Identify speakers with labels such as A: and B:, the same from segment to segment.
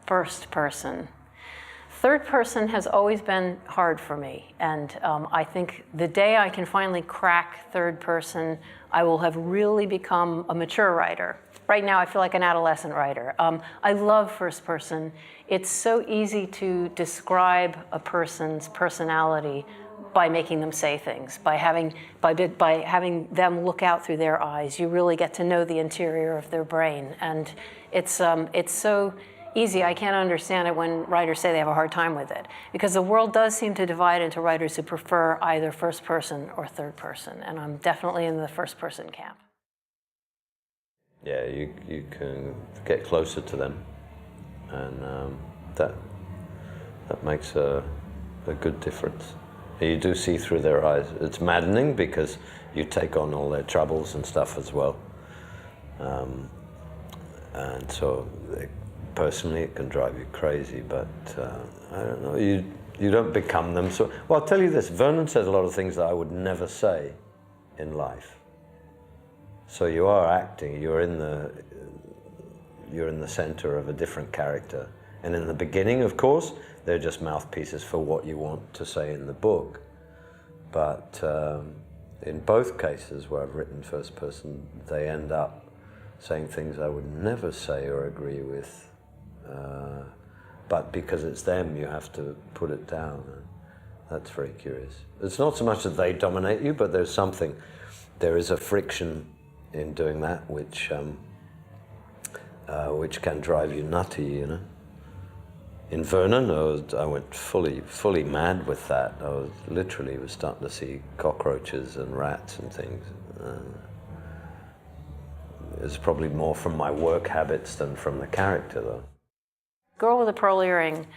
A: first person. Third person has always been hard for me, and I think the day I can finally crack third person, I will have really become a mature writer. Right now, I feel like an adolescent writer. I love first person. It's so easy to describe a person's personality by making them say things, by having them look out through their eyes. You really get to know the interior of their brain, and it's so easy. I can't understand it when writers say they have a hard time with it, because the world does seem to divide into writers who prefer either first person or third person, and I'm definitely in the first person camp.
B: Yeah, you can get closer to them, and that makes a good difference. You do see through their eyes. It's maddening because you take on all their troubles and stuff as well, and so personally it can drive you crazy. But I don't know. You don't become them. So well, I'll tell you this: Vernon says a lot of things that I would never say in life. So you are acting. You're in the center of a different character. And in the beginning, of course, they're just mouthpieces for what you want to say in the book. But in both cases where I've written first person, they end up saying things I would never say or agree with. But because it's them, you have to put it down. That's very curious. It's not so much that they dominate you, but there is a friction in doing that which can drive you nutty, you know. In Vernon, I went fully mad with that. I was starting to see cockroaches and rats and things. It's probably more from my work habits than from the character, though.
A: Girl with a Pearl Earring,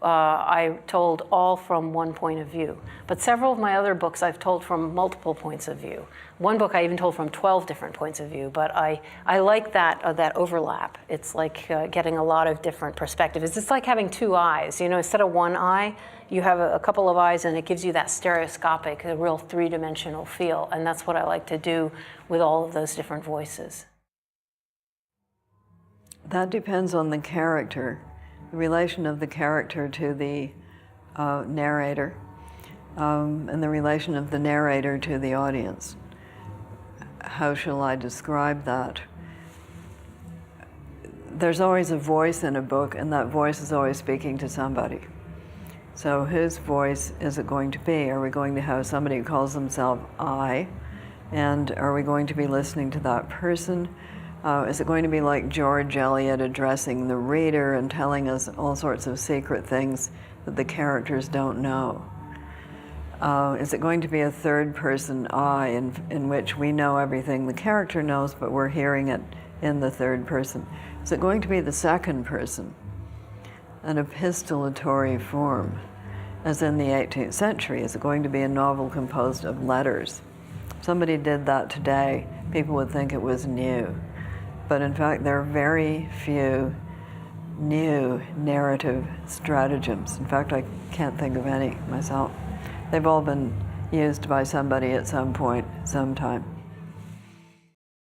A: I told all from one point of view. But several of my other books I've told from multiple points of view. One book I even told from 12 different points of view, but I like that overlap. It's like getting a lot of different perspectives. It's like having two eyes. You know, instead of one eye, you have a couple of eyes, and it gives you that stereoscopic, a real three-dimensional feel. And that's what I like to do with all of those different voices.
C: That depends on the character. The relation of the character to the narrator, and the relation of the narrator to the audience. How shall I describe that? There's always a voice in a book, and that voice is always speaking to somebody. So whose voice is it going to be? Are we going to have somebody who calls themselves I? And are we going to be listening to that person? Is it going to be like George Eliot addressing the reader and telling us all sorts of secret things that the characters don't know? Is it going to be a third-person I in which we know everything the character knows, but we're hearing it in the third person? Is it going to be the second person, an epistolatory form, as in the 18th century? Is it going to be a novel composed of letters? If somebody did that today, people would think it was new. But in fact, there are very few new narrative stratagems. In fact, I can't think of any myself. They've all been used by somebody at some point, sometime.